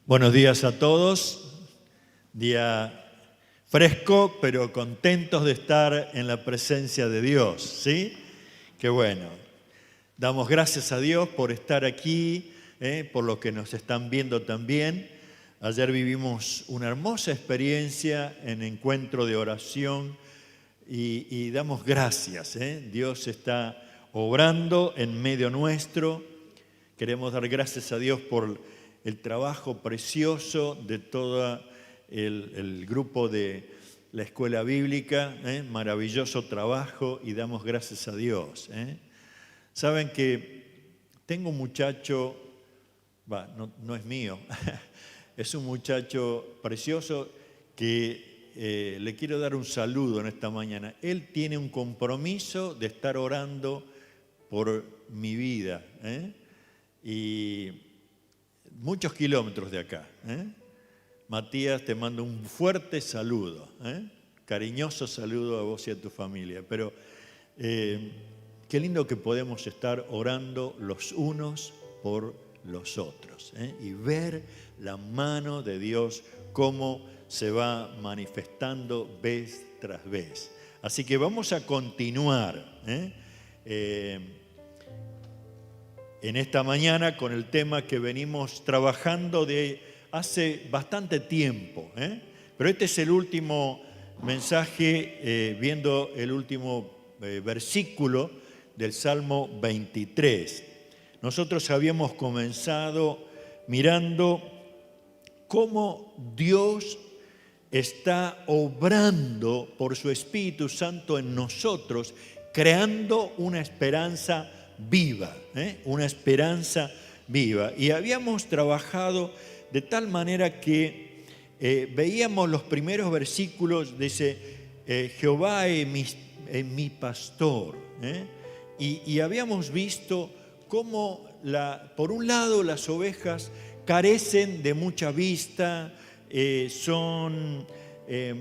Buenos días a todos. Día fresco, pero contentos de estar en la presencia de Dios, ¿sí? Qué bueno. Damos gracias a Dios por estar aquí, por lo que nos están viendo también. Ayer vivimos una hermosa experiencia en encuentro de oración y damos gracias. Dios está obrando en medio nuestro. Queremos dar gracias a Dios por el trabajo precioso de todo el grupo de la Escuela Bíblica, maravilloso trabajo, y damos gracias a Dios. Saben que tengo un muchacho, no es mío, es un muchacho precioso que le quiero dar un saludo en esta mañana. Él tiene un compromiso de estar orando por mi vida, y muchos kilómetros de acá. Matías, te mando un fuerte saludo, cariñoso saludo a vos y a tu familia. Pero qué lindo que podemos estar orando los unos por los otros, y ver la mano de Dios cómo se va manifestando vez tras vez. Así que vamos a continuar en esta mañana con el tema que venimos trabajando de hace bastante tiempo. Pero este es el último mensaje, viendo el último versículo del Salmo 23. Nosotros habíamos comenzado mirando cómo Dios está obrando por su Espíritu Santo en nosotros, creando una esperanza viva, una esperanza viva. Y habíamos trabajado de tal manera que veíamos los primeros versículos, dice, Jehová es mi pastor, y habíamos visto cómo, por un lado, las ovejas carecen de mucha vista, son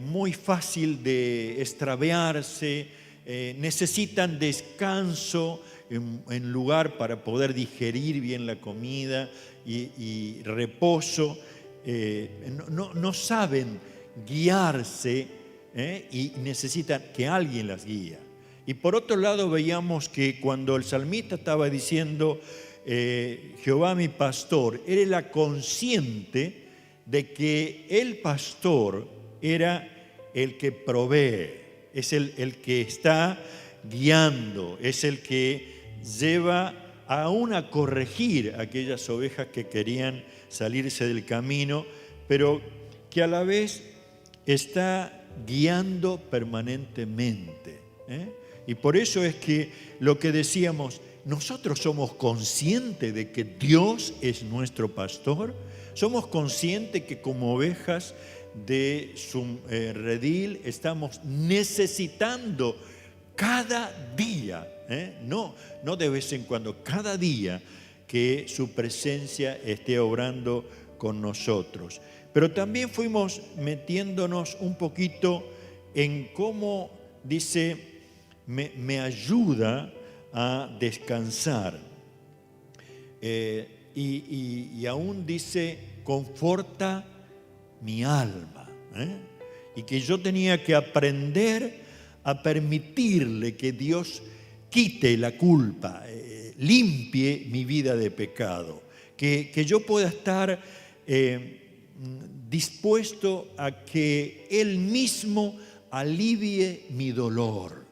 muy fácil de extraviarse, necesitan descanso, en lugar para poder digerir bien la comida y reposo. No saben guiarse, y necesitan que alguien las guíe. Y por otro lado veíamos que cuando el salmista estaba diciendo Jehová mi pastor, él era consciente de que el pastor era el que provee, es el que está guiando, es el que lleva aún a corregir a aquellas ovejas que querían salirse del camino, pero que a la vez está guiando permanentemente. Y por eso es que lo que decíamos, nosotros somos conscientes de que Dios es nuestro pastor, somos conscientes que como ovejas de su redil estamos necesitando cada día, no de vez en cuando, cada día que su presencia esté obrando con nosotros. Pero también fuimos metiéndonos un poquito en cómo, dice, me ayuda a descansar. Y aún dice, conforta mi alma. Y que yo tenía que aprender a permitirle que Dios quite la culpa, limpie mi vida de pecado, que yo pueda estar dispuesto a que Él mismo alivie mi dolor,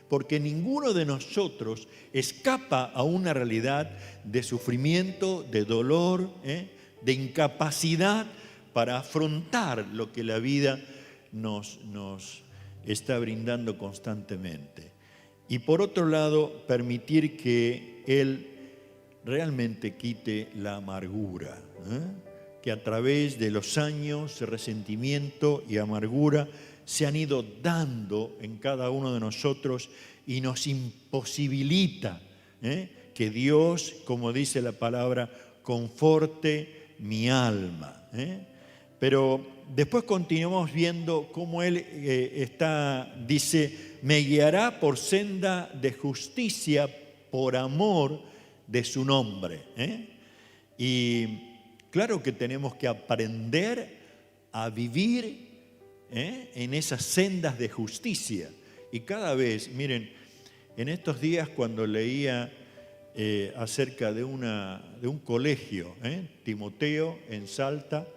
porque ninguno de nosotros escapa a una realidad de sufrimiento, de dolor, de incapacidad para afrontar lo que la vida nos está brindando constantemente. Y por otro lado, permitir que Él realmente quite la amargura, que a través de los años, resentimiento y amargura se han ido dando en cada uno de nosotros y nos imposibilita que Dios, como dice la palabra, conforte mi alma. Pero después continuamos viendo cómo Él dice, me guiará por senda de justicia por amor de su nombre. Y Claro que tenemos que aprender a vivir en esas sendas de justicia. Y cada vez, miren, en estos días cuando leía acerca de un colegio, Timoteo, en Salta,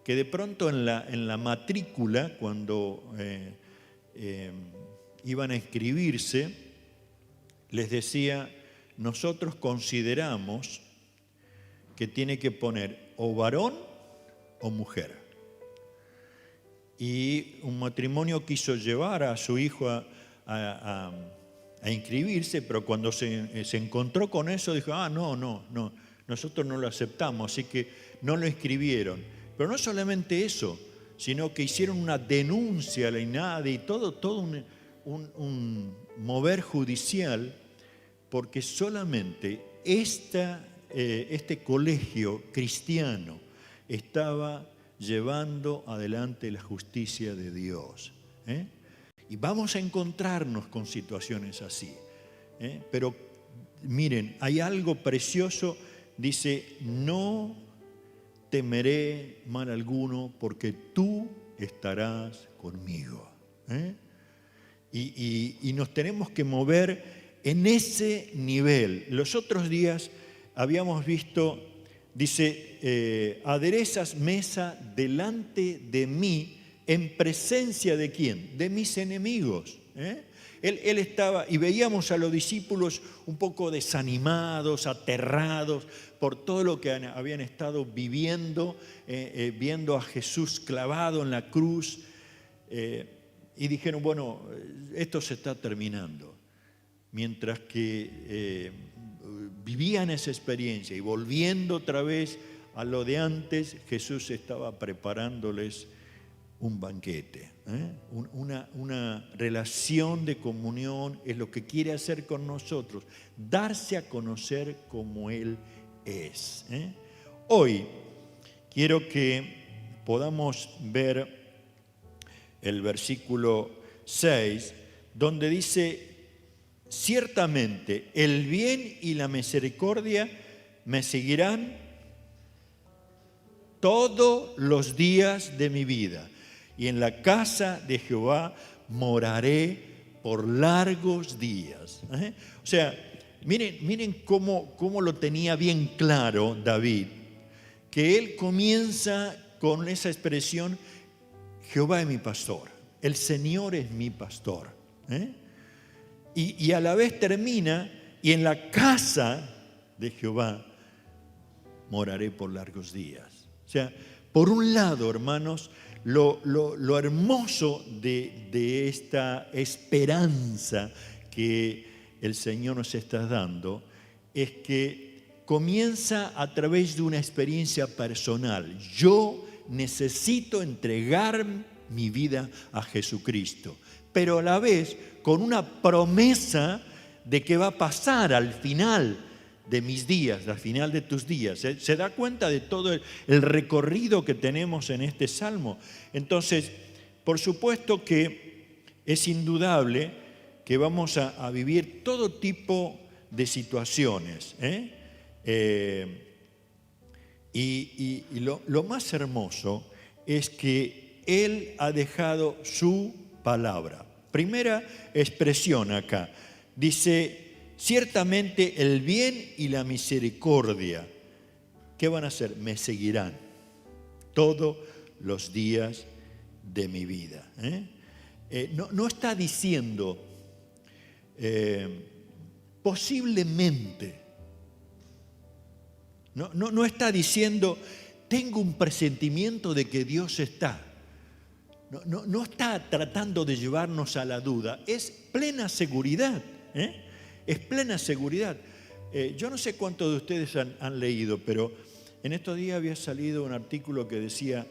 que de pronto en la matrícula, cuando iban a inscribirse, les decía, nosotros consideramos que tiene que poner o varón o mujer. Y un matrimonio quiso llevar a su hijo a inscribirse, pero cuando se encontró con eso dijo, no, nosotros no lo aceptamos, así que no lo inscribieron. Pero no solamente eso, sino que hicieron una denuncia a la INADI y todo un mover judicial, porque solamente este colegio cristiano estaba llevando adelante la justicia de Dios. Y vamos a encontrarnos con situaciones así. Pero miren, hay algo precioso, dice, no temeré mal alguno porque tú estarás conmigo. Y nos tenemos que mover en ese nivel. Los otros días habíamos visto, dice, aderezas mesa delante de mí en presencia de ¿quién? De mis enemigos. Él estaba, y veíamos a los discípulos un poco desanimados, aterrados por todo lo que habían estado viviendo, viendo a Jesús clavado en la cruz, y dijeron, bueno, esto se está terminando. Mientras que vivían esa experiencia y volviendo otra vez a lo de antes, Jesús estaba preparándoles un banquete, una relación de comunión, es lo que quiere hacer con nosotros, darse a conocer como Él es. Hoy quiero que podamos ver el versículo 6, donde dice, ciertamente el bien y la misericordia me seguirán todos los días de mi vida, y en la casa de Jehová moraré por largos días. O sea, miren cómo lo tenía bien claro David, que él comienza con esa expresión, Jehová es mi pastor, el Señor es mi pastor. Y a la vez termina, y en la casa de Jehová moraré por largos días. O sea, por un lado, hermanos, lo hermoso de esta esperanza que el Señor nos está dando es que comienza a través de una experiencia personal. Yo necesito entregar mi vida a Jesucristo, pero a la vez con una promesa de que va a pasar al final de mis días, al final de tus días. ¿Se da cuenta de todo el recorrido que tenemos en este salmo? Entonces, por supuesto que es indudable que vamos a vivir todo tipo de situaciones. Y lo más hermoso es que Él ha dejado su palabra. Primera expresión acá, dice, ciertamente el bien y la misericordia, ¿qué van a hacer? Me seguirán todos los días de mi vida. No está diciendo posiblemente, no está diciendo tengo un presentimiento de que Dios está. No está tratando de llevarnos a la duda, es plena seguridad. Es plena seguridad. Yo no sé cuántos de ustedes han leído, pero en estos días había salido un artículo que decía,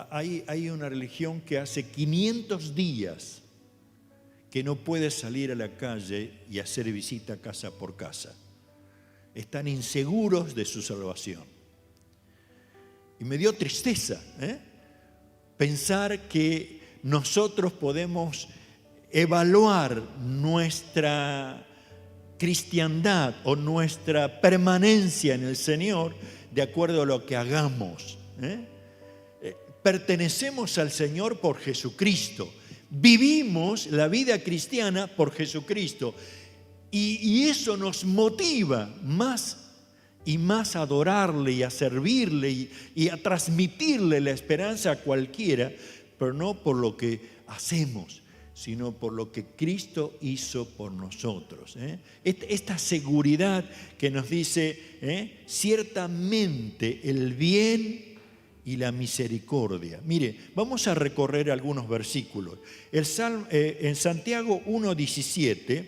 hay una religión que hace 500 días que no puede salir a la calle y hacer visita casa por casa. Están inseguros de su salvación. Y me dio tristeza, pensar que nosotros podemos evaluar nuestra cristiandad o nuestra permanencia en el Señor de acuerdo a lo que hagamos. Pertenecemos al Señor por Jesucristo. Vivimos la vida cristiana por Jesucristo. Y eso nos motiva más y más a adorarle y a servirle y a transmitirle la esperanza a cualquiera, pero no por lo que hacemos, sino por lo que Cristo hizo por nosotros. Esta seguridad que nos dice, ciertamente el bien y la misericordia. Mire, vamos a recorrer algunos versículos. En Santiago 1:17,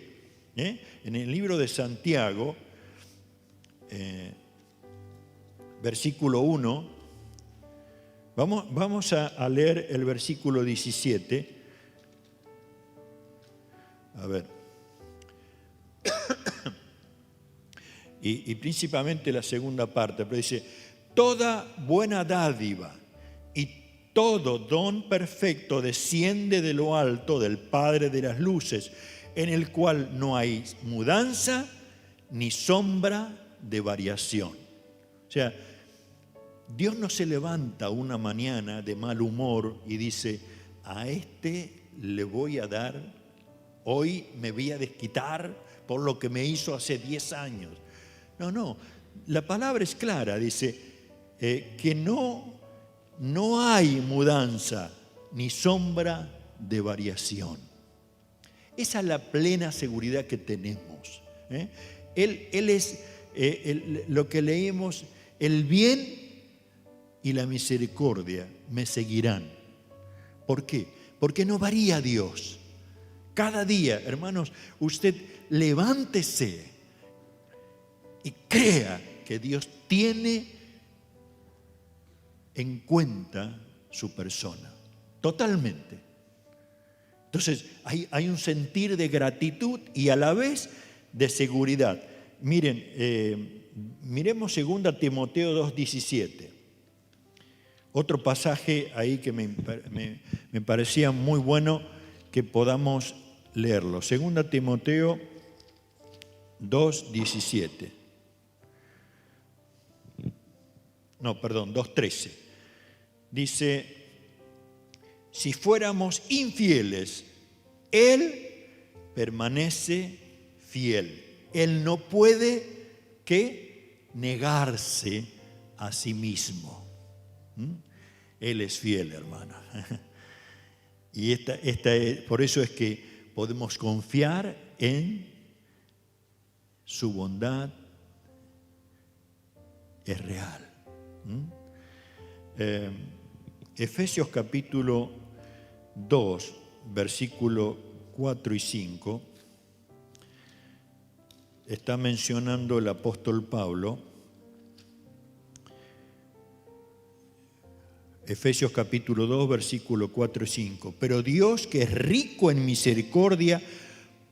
en el libro de Santiago, versículo 1, vamos a leer el versículo 17. A ver. Y principalmente la segunda parte, pero dice: toda buena dádiva y todo don perfecto desciende de lo alto del Padre de las luces, en el cual no hay mudanza ni sombra de variación. O sea, Dios no se levanta una mañana de mal humor y dice: a este le voy a dar, hoy me voy a desquitar por lo que me hizo hace 10 años. No, la palabra es clara, dice que no hay mudanza ni sombra de variación. Esa es la plena seguridad que tenemos. Él es lo que leímos: el bien y la misericordia me seguirán. ¿Por qué? Porque no varía Dios. Cada día, hermanos, usted levántese y crea que Dios tiene en cuenta su persona, totalmente. Entonces, hay un sentir de gratitud y a la vez de seguridad. Miren, miremos 2 Timoteo 2:17. Otro pasaje ahí que me parecía muy bueno que podamos leerlo. 2 Timoteo 2:17. No, perdón, 2:13. Dice: si fuéramos infieles, Él permanece fiel. Él no puede que negarse a sí mismo. Él es fiel, hermana. Y por eso es que podemos confiar en su bondad. Es real. Efesios capítulo 2, versículo 4 y 5, está mencionando el apóstol Pablo. Efesios capítulo 2, versículo 4 y 5. Pero Dios, que es rico en misericordia,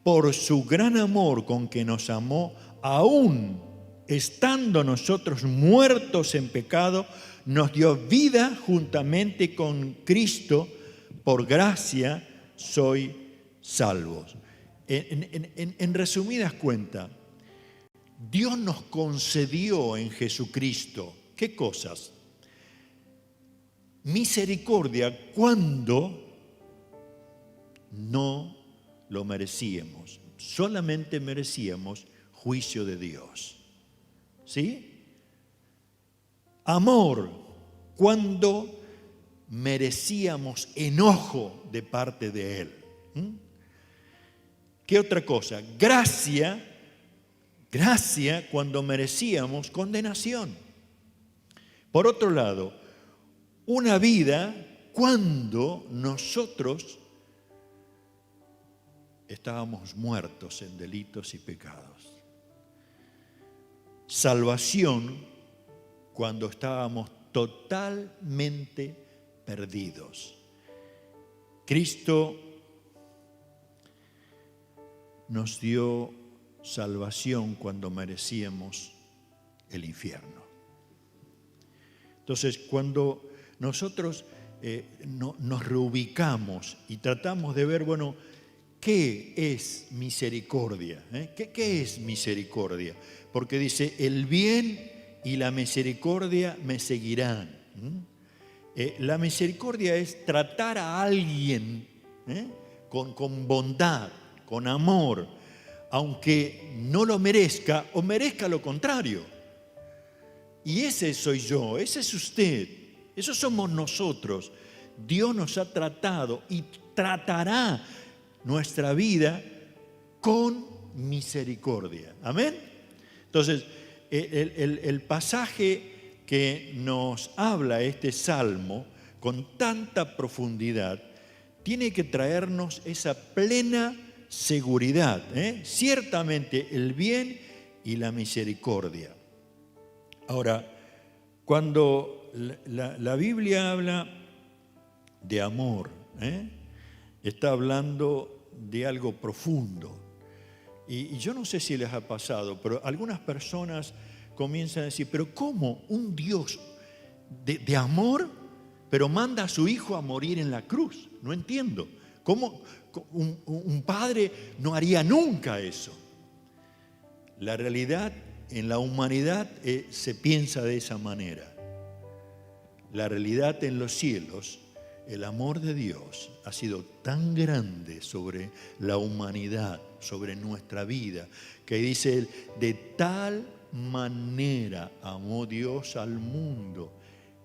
por su gran amor con que nos amó, aún estando nosotros muertos en pecado, nos dio vida juntamente con Cristo. Por gracia sois salvos. En resumidas cuentas, Dios nos concedió en Jesucristo, ¿qué cosas? Misericordia cuando no lo merecíamos. Solamente merecíamos juicio de Dios. ¿Sí? Amor cuando merecíamos enojo de parte de Él. ¿Qué otra cosa? Gracia cuando merecíamos condenación. Por otro lado, una vida cuando nosotros estábamos muertos en delitos y pecados. Salvación cuando estábamos totalmente perdidos. Cristo nos dio salvación cuando merecíamos el infierno. Entonces, cuando nosotros nos reubicamos y tratamos de ver, bueno, ¿qué es misericordia? ¿Qué es misericordia? Porque dice el bien y la misericordia me seguirán. La misericordia es tratar a alguien con bondad, con amor, aunque no lo merezca o merezca lo contrario. Y ese soy yo, ese es usted, esos somos nosotros. Dios nos ha tratado y tratará nuestra vida con misericordia. Amén. Entonces, el pasaje que nos habla este salmo con tanta profundidad tiene que traernos esa plena seguridad, ciertamente el bien y la misericordia. Ahora, cuando la Biblia habla de amor, está hablando de algo profundo. Y yo no sé si les ha pasado, pero algunas personas comienzan a decir, pero ¿cómo un Dios de amor, pero manda a su hijo a morir en la cruz? No entiendo. ¿Cómo un padre no haría nunca eso? La realidad en la humanidad se piensa de esa manera. La realidad en los cielos, el amor de Dios ha sido tan grande sobre la humanidad, sobre nuestra vida, que dice él, de tal manera amó Dios al mundo,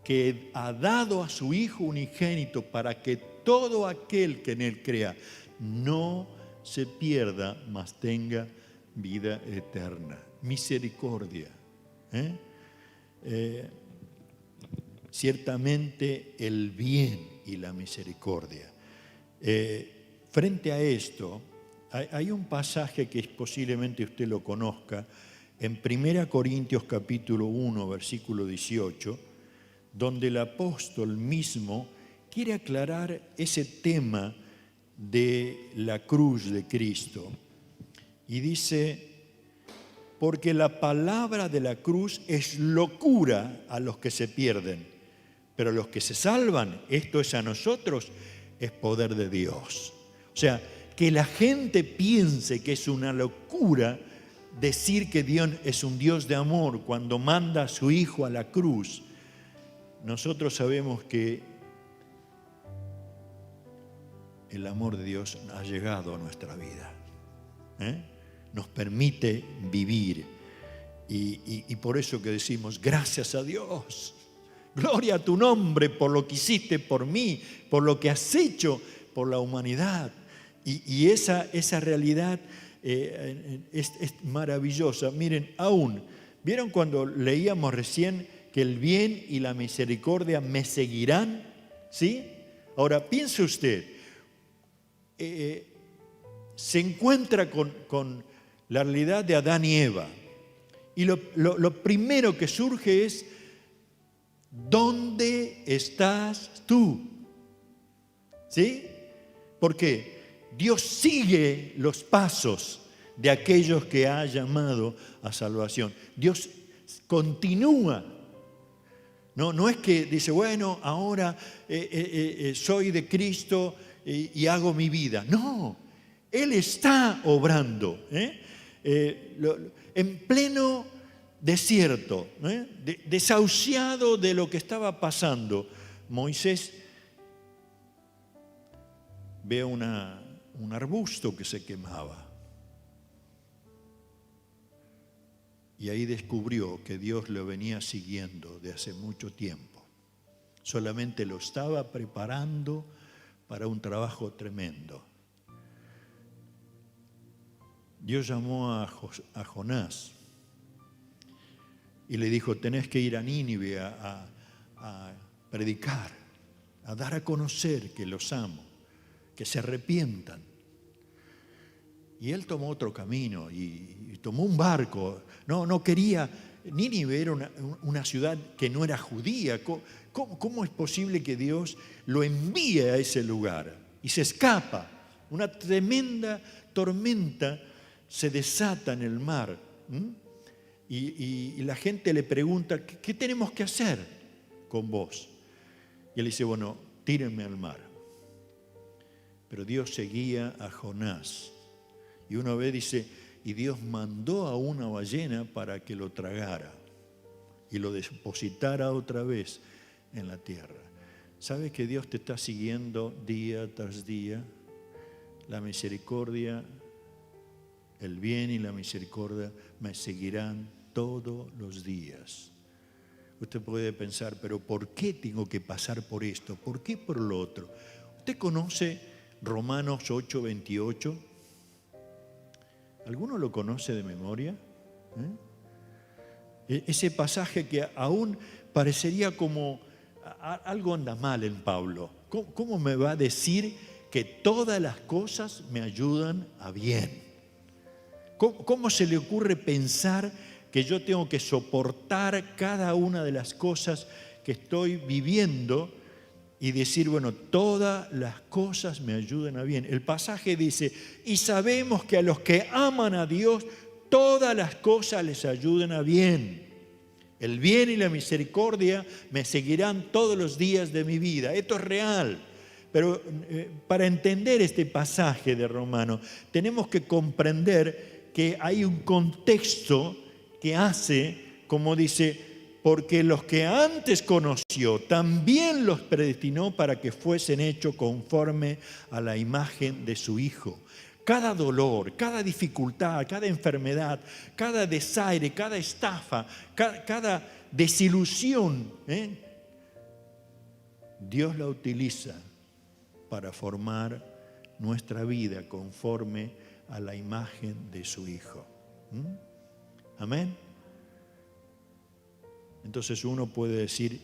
que ha dado a su Hijo unigénito para que todo aquel que en él crea no se pierda, mas tenga vida eterna. Misericordia. Ciertamente el bien y la misericordia. Frente a esto, hay un pasaje que posiblemente usted lo conozca, en 1 Corintios capítulo 1, versículo 18, donde el apóstol mismo quiere aclarar ese tema de la cruz de Cristo. Y dice, porque la palabra de la cruz es locura a los que se pierden, pero a los que se salvan, esto es a nosotros, es poder de Dios. O sea, que la gente piense que es una locura decir que Dios es un Dios de amor cuando manda a su Hijo a la cruz. Nosotros sabemos que el amor de Dios ha llegado a nuestra vida. Nos permite vivir. Y por eso que decimos, gracias a Dios. Gloria a tu nombre por lo que hiciste por mí, por lo que has hecho por la humanidad. Y esa realidad es maravillosa. Miren, ¿vieron cuando leíamos recién que el bien y la misericordia me seguirán? ¿Sí? Ahora, piense usted, se encuentra con la realidad de Adán y Eva. Y lo primero que surge es, ¿dónde estás tú? ¿Sí? ¿Por qué? Dios sigue los pasos de aquellos que ha llamado a salvación. Dios continúa. No es que dice, bueno, ahora soy de Cristo y hago mi vida. No, Él está obrando. En pleno desierto, desahuciado de lo que estaba pasando, Moisés ve un arbusto que se quemaba. Y ahí descubrió que Dios lo venía siguiendo de hace mucho tiempo. Solamente lo estaba preparando para un trabajo tremendo. Dios llamó a Jonás y le dijo, tenés que ir a Nínive a predicar, a dar a conocer que los amo, que se arrepientan. Y él tomó otro camino y tomó un barco. No quería. Nínive era una ciudad que no era judía. ¿Cómo es posible que Dios lo envíe a ese lugar? Y se escapa. Una tremenda tormenta se desata en el mar. Y la gente le pregunta, ¿qué tenemos que hacer con vos? Y él dice, bueno, tírenme al mar. Pero Dios seguía a Jonás. Y una vez dice, y Dios mandó a una ballena para que lo tragara. y lo depositara otra vez en la tierra. ¿Sabes que Dios te está siguiendo día tras día? La misericordia, el bien y la misericordia me seguirán todos los días. Usted puede pensar, pero ¿por qué tengo que pasar por esto? ¿Por qué por lo otro? ¿Usted conoce Romanos 8:28? ¿Alguno lo conoce de memoria? Ese pasaje que aún parecería como algo anda mal en Pablo. ¿Cómo me va a decir que todas las cosas me ayudan a bien? ¿Cómo se le ocurre pensar que yo tengo que soportar cada una de las cosas que estoy viviendo y decir, bueno, todas las cosas me ayudan a bien? El pasaje dice, y sabemos que a los que aman a Dios, todas las cosas les ayudan a bien. El bien y la misericordia me seguirán todos los días de mi vida. Esto es real. Pero para entender este pasaje de Romanos, tenemos que comprender que hay un contexto que hace, como dice, porque los que antes conoció, también los predestinó para que fuesen hechos conforme a la imagen de su Hijo. Cada dolor, cada dificultad, cada enfermedad, cada desaire, cada estafa, cada desilusión, Dios la utiliza para formar nuestra vida conforme a la imagen de su Hijo. Amén. Entonces uno puede decir,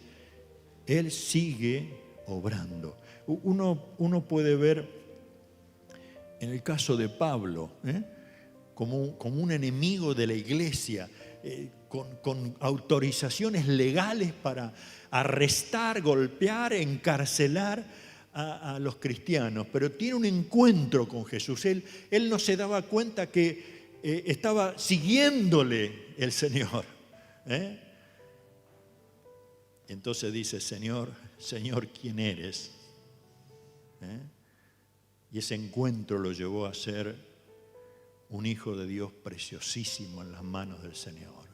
Él sigue obrando. Uno puede ver en el caso de Pablo, como un enemigo de la iglesia, con autorizaciones legales para arrestar, golpear, encarcelar a los cristianos, pero tiene un encuentro con Jesús. Él no se daba cuenta que estaba siguiéndole el Señor. Entonces dice, Señor, ¿quién eres? Y ese encuentro lo llevó a ser un hijo de Dios preciosísimo en las manos del Señor.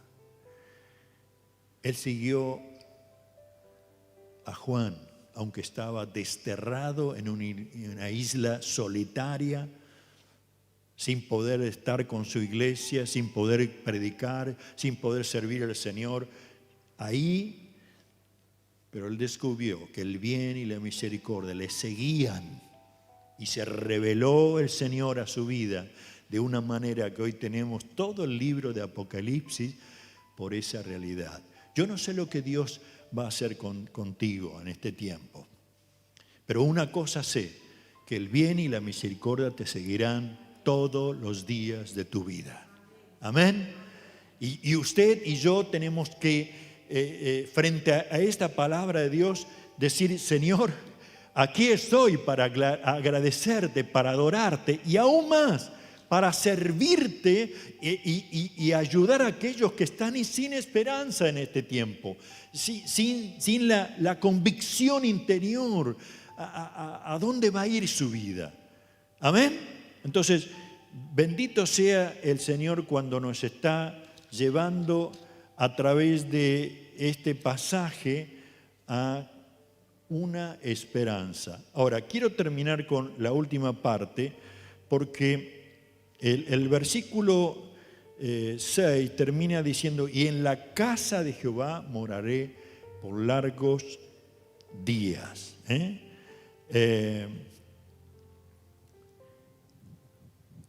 Él siguió a Juan, aunque estaba desterrado en una isla solitaria, sin poder estar con su iglesia, sin poder predicar, sin poder servir al Señor. Ahí, pero él descubrió que el bien y la misericordia le seguían y se reveló el Señor a su vida de una manera que hoy tenemos todo el libro de Apocalipsis por esa realidad. Yo no sé lo que Dios va a hacer contigo en este tiempo, pero una cosa sé, que el bien y la misericordia te seguirán todos los días de tu vida. Amén. Y usted y yo tenemos que, frente a esta palabra de Dios, decir, Señor, aquí estoy para agradecerte, para adorarte y aún más para servirte y ayudar a aquellos que están sin esperanza en este tiempo, sin la convicción interior a dónde va a ir su vida. Amén. Entonces, bendito sea el Señor cuando nos está llevando a través de este pasaje a una esperanza. Ahora, quiero terminar con la última parte porque el versículo 6 termina diciendo, y en la casa de Jehová moraré por largos días.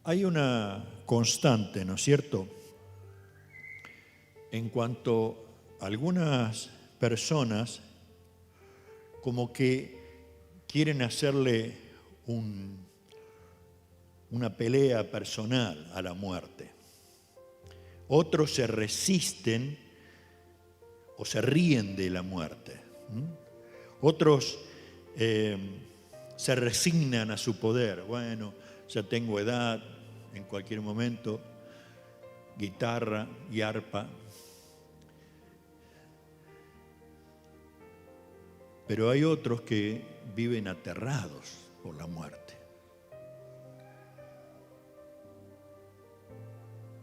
Hay una constante, ¿no es cierto?, en cuanto a algunas personas como que quieren hacerle una pelea personal a la muerte. Otros se resisten o se ríen de la muerte. Otros se resignan a su poder. Bueno, ya tengo edad, en cualquier momento, guitarra y arpa. Pero hay otros que viven aterrados por la muerte.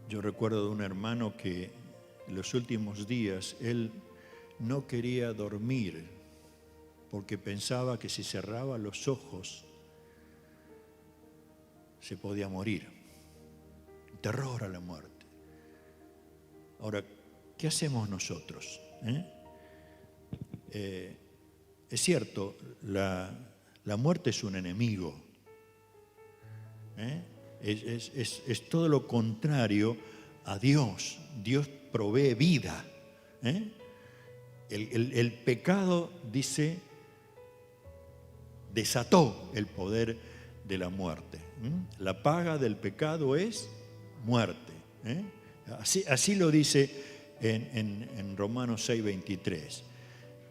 Yo recuerdo de un hermano que en los últimos días él no quería dormir porque pensaba que si cerraba los ojos se podía morir. Terror a la muerte. Ahora, ¿qué hacemos nosotros? Es cierto, la muerte es un enemigo. Es todo lo contrario a Dios. Dios provee vida. El pecado, dice, desató el poder de la muerte. La paga del pecado es muerte. Así lo dice en Romanos 6:23.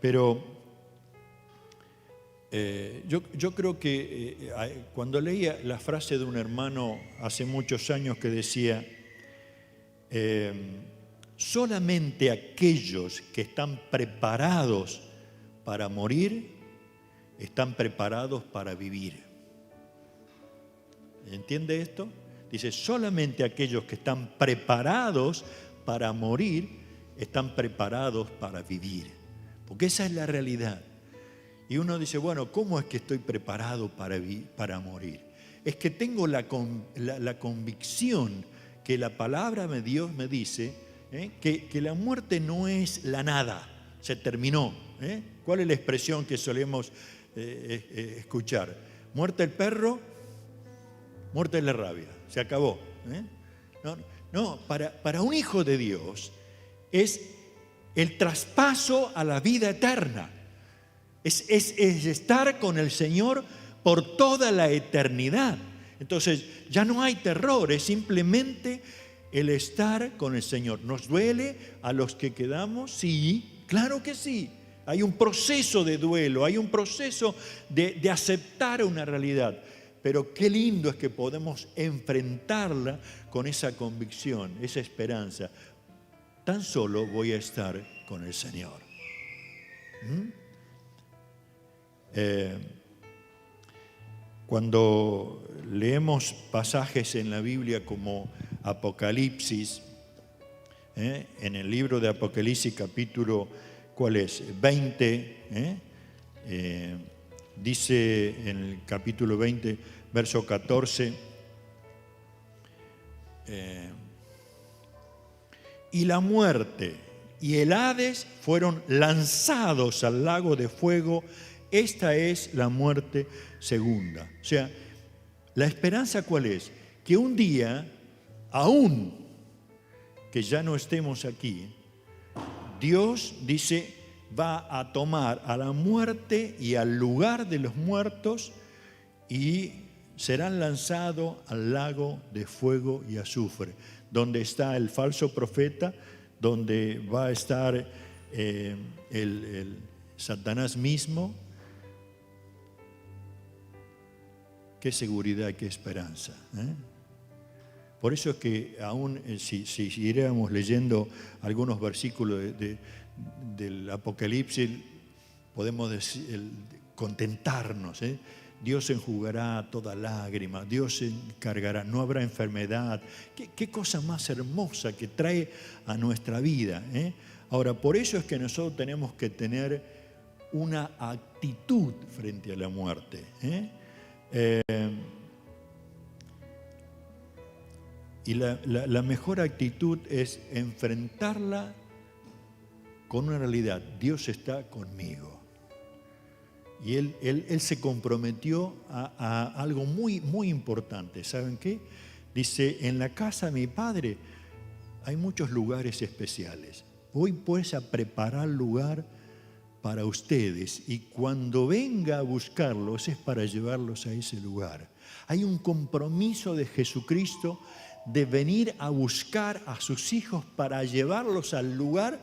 Pero yo creo que cuando leía la frase de un hermano hace muchos años que decía, solamente aquellos que están preparados para morir están preparados para vivir. ¿Entiende esto? Dice, solamente aquellos que están preparados para morir están preparados para vivir. Porque esa es la realidad. Y uno dice, bueno, ¿cómo es que estoy preparado para morir? Es que tengo la convicción que la palabra de Dios me dice que la muerte no es la nada, se terminó. ¿Cuál es la expresión que solemos escuchar? Muerte el perro, muerte la rabia, se acabó. No, para un hijo de Dios es el traspaso a la vida eterna. Es estar con el Señor por toda la eternidad. Entonces ya no hay terror, es simplemente el estar con el Señor. ¿Nos duele a los que quedamos? Sí, claro que sí. Hay un proceso de duelo, hay un proceso de aceptar una realidad. Pero qué lindo es que podemos enfrentarla con esa convicción, esa esperanza. Tan solo voy a estar con el Señor. Cuando leemos pasajes en la Biblia como Apocalipsis, en el libro de Apocalipsis capítulo, ¿cuál es? 20, dice en el capítulo 20, verso 14, y la muerte y el Hades fueron lanzados al lago de fuego. Esta es la muerte segunda. O sea, la esperanza ¿cuál es? Que un día, aún que ya no estemos aquí, Dios dice, va a tomar a la muerte y al lugar de los muertos y serán lanzados al lago de fuego y azufre, donde está el falso profeta, donde va a estar el Satanás mismo. Qué seguridad, qué esperanza. Por eso es que aún si iremos leyendo algunos versículos del Apocalipsis, podemos contentarnos. Dios enjugará toda lágrima, Dios se encargará, no habrá enfermedad. Qué cosa más hermosa que trae a nuestra vida. Ahora, por eso es que nosotros tenemos que tener una actitud frente a la muerte. Y la mejor actitud es enfrentarla con una realidad. Dios está conmigo. Y Él se comprometió a algo muy, muy importante. ¿Saben qué? Dice, en la casa de mi Padre hay muchos lugares especiales. Voy pues a preparar lugar para ustedes, y cuando venga a buscarlos es para llevarlos a ese lugar. Hay un compromiso de Jesucristo de venir a buscar a sus hijos para llevarlos al lugar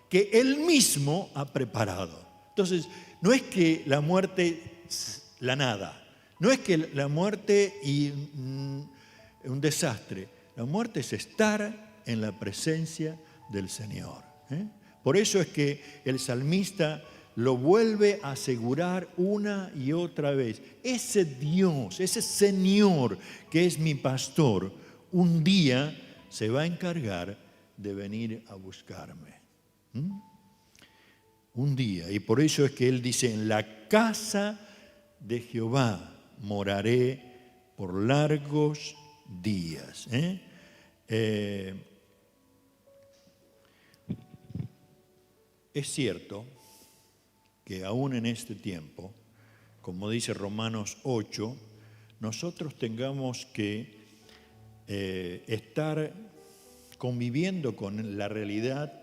que Él mismo ha preparado. Entonces, no es que la muerte es la nada, no es que la muerte y un desastre. La muerte es estar en la presencia del Señor. Por eso es que el salmista lo vuelve a asegurar una y otra vez. Ese Dios, ese Señor que es mi pastor, un día se va a encargar de venir a buscarme. un día. Y por eso es que Él dice, en la casa de Jehová moraré por largos días. Es cierto que aún en este tiempo, como dice Romanos 8, nosotros tengamos que estar conviviendo con la realidad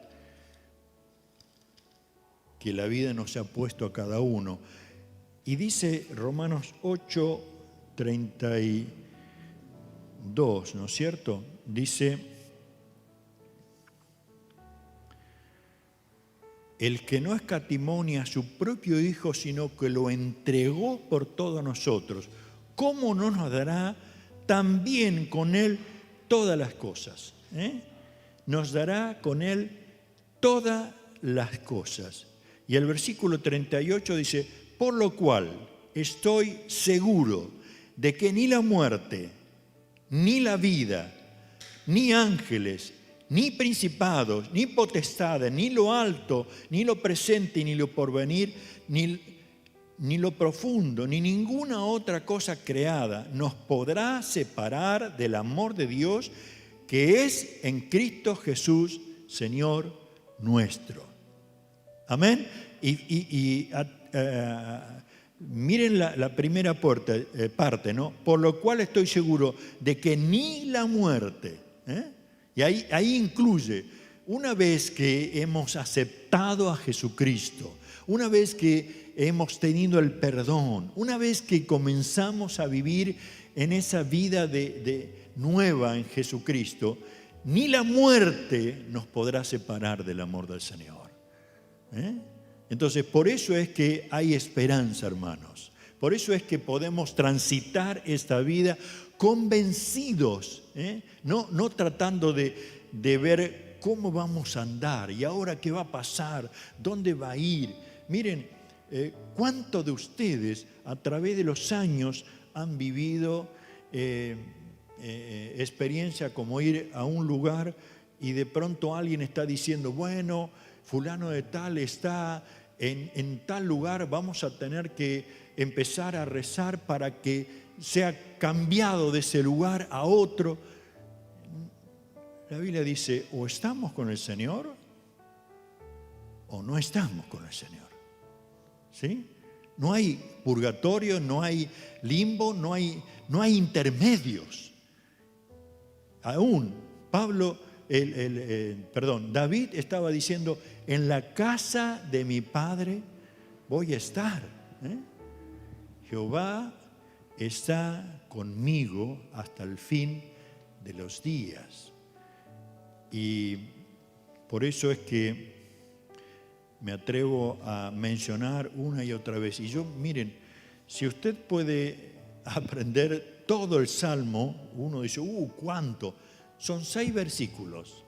que la vida nos ha puesto a cada uno. Y dice Romanos 8, 32, ¿no es cierto? Dice, el que no escatimó ni a su propio Hijo, sino que lo entregó por todos nosotros, ¿cómo no nos dará también con Él todas las cosas? Nos dará con Él todas las cosas. Y el versículo 38 dice, por lo cual estoy seguro de que ni la muerte, ni la vida, ni ángeles, ni principados, ni potestades, ni lo alto, ni lo presente, ni lo porvenir, ni lo profundo, ni ninguna otra cosa creada nos podrá separar del amor de Dios que es en Cristo Jesús, Señor nuestro. Amén. Miren la primera parte, ¿no? Por lo cual estoy seguro de que ni la muerte, y ahí incluye, una vez que hemos aceptado a Jesucristo, una vez que hemos tenido el perdón, una vez que comenzamos a vivir en esa vida nueva en Jesucristo, ni la muerte nos podrá separar del amor del Señor. Entonces, por eso es que hay esperanza, hermanos. Por eso es que podemos transitar esta vida convencidos, no tratando de ver cómo vamos a andar y ahora qué va a pasar, dónde va a ir. Miren, cuántos de ustedes a través de los años han vivido experiencia como ir a un lugar y de pronto alguien está diciendo, bueno, fulano de tal está en tal lugar, vamos a tener que empezar a rezar para que sea cambiado de ese lugar a otro. La Biblia dice, o estamos con el Señor o no estamos con el Señor. ¿Sí? No hay purgatorio, no hay limbo, no hay intermedios. Aún David estaba diciendo, en la casa de mi padre voy a estar. Jehová está conmigo hasta el fin de los días. Y por eso es que me atrevo a mencionar una y otra vez. Y miren, si usted puede aprender todo el Salmo, uno dice, ¿cuánto? Son 6 versículos.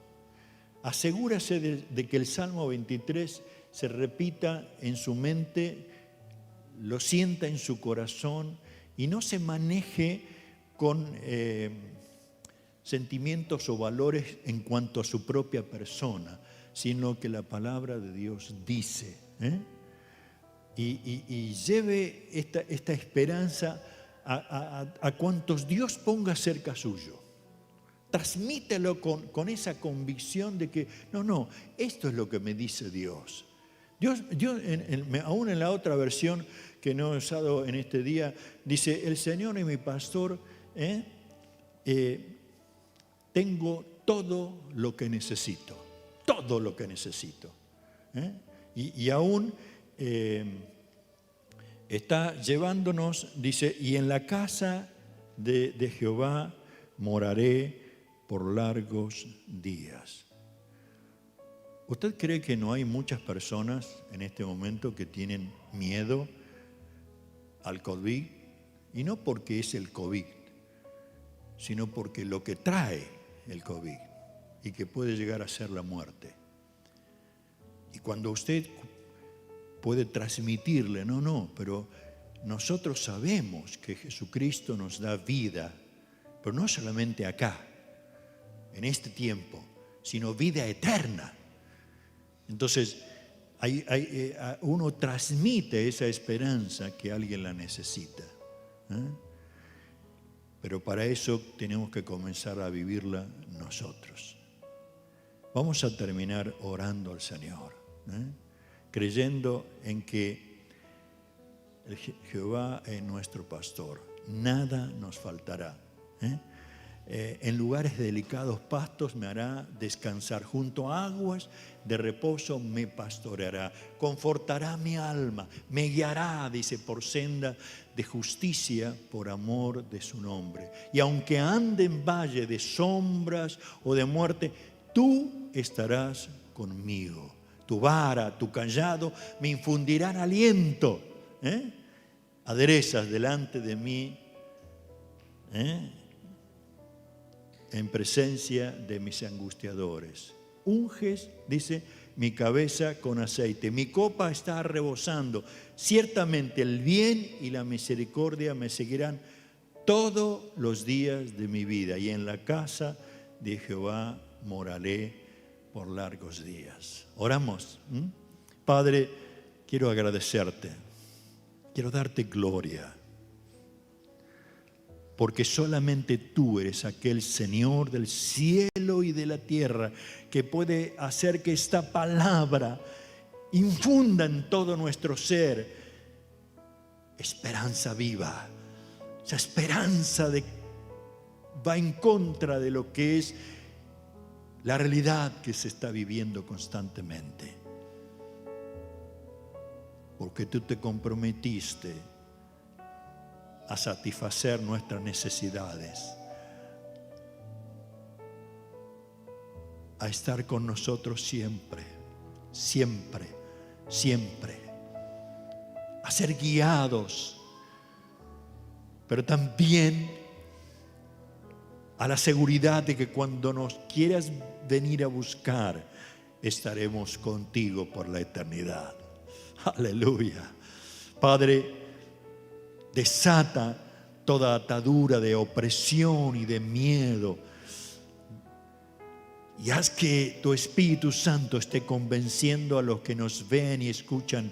Asegúrese de que el Salmo 23 se repita en su mente, lo sienta en su corazón y no se maneje con sentimientos o valores en cuanto a su propia persona, sino que la palabra de Dios dice. Y lleve esta esperanza a cuantos Dios ponga cerca suyo. Transmítelo con esa convicción de que, no, esto es lo que me dice Dios. Dios aún en la otra versión que no he usado en este día, dice, el Señor es mi pastor, tengo todo lo que necesito. Todo lo que necesito. Y aún está llevándonos, dice, y en la casa de Jehová moraré por largos días. ¿Usted cree que no hay muchas personas en este momento que tienen miedo al COVID? Y no porque es el COVID, sino porque lo que trae el COVID y que puede llegar a ser la muerte. Y cuando usted puede transmitirle, pero nosotros sabemos que Jesucristo nos da vida, pero no solamente acá, en este tiempo, sino vida eterna. Entonces, uno transmite esa esperanza que alguien la necesita. Pero para eso tenemos que comenzar a vivirla nosotros. Vamos a terminar orando al Señor, creyendo en que Jehová es nuestro pastor, nada nos faltará. En lugares delicados pastos me hará descansar, junto a aguas de reposo me pastoreará, confortará mi alma, me guiará, dice, por senda de justicia por amor de su nombre. Y aunque ande en valle de sombras o de muerte, tú estarás conmigo. Tu vara, tu cayado me infundirán aliento. Aderezas delante de mí en presencia de mis angustiadores. Unges, dice, mi cabeza con aceite. Mi copa está rebosando. Ciertamente el bien y la misericordia me seguirán todos los días de mi vida. Y en la casa de Jehová moraré por largos días. Oramos. Padre, quiero agradecerte. Quiero darte gloria. Porque solamente tú eres aquel Señor del cielo y de la tierra que puede hacer que esta palabra infunda en todo nuestro ser esperanza viva. Esa esperanza va en contra de lo que es la realidad que se está viviendo constantemente. Porque tú te comprometiste a satisfacer nuestras necesidades, a estar con nosotros siempre, siempre, siempre, a ser guiados, pero también a la seguridad de que cuando nos quieras venir a buscar, estaremos contigo por la eternidad. Aleluya. Padre, desata toda atadura de opresión y de miedo. Y haz que tu Espíritu Santo esté convenciendo a los que nos ven y escuchan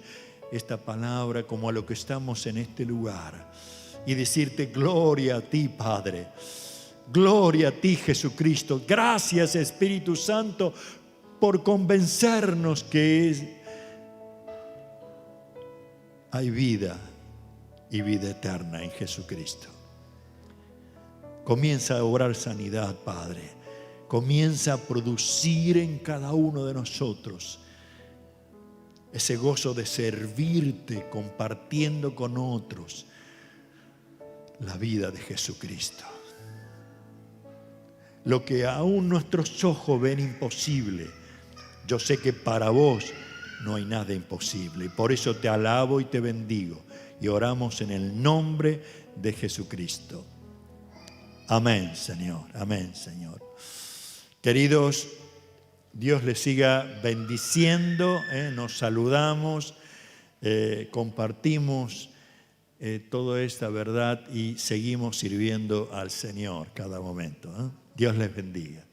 esta palabra, como a los que estamos en este lugar. Y decirte gloria a ti, Padre. Gloria a ti, Jesucristo. Gracias, Espíritu Santo, por convencernos que hay vida y vida eterna en Jesucristo. Comienza a obrar sanidad, Padre. Comienza a producir en cada uno de nosotros ese gozo de servirte, compartiendo con otros la vida de Jesucristo. Lo que aún nuestros ojos ven imposible, yo sé que para vos no hay nada imposible. Por eso te alabo y te bendigo. Y oramos en el nombre de Jesucristo. Amén, Señor. Amén, Señor. Queridos, Dios les siga bendiciendo. Nos saludamos, compartimos toda esta verdad y seguimos sirviendo al Señor cada momento. Dios les bendiga.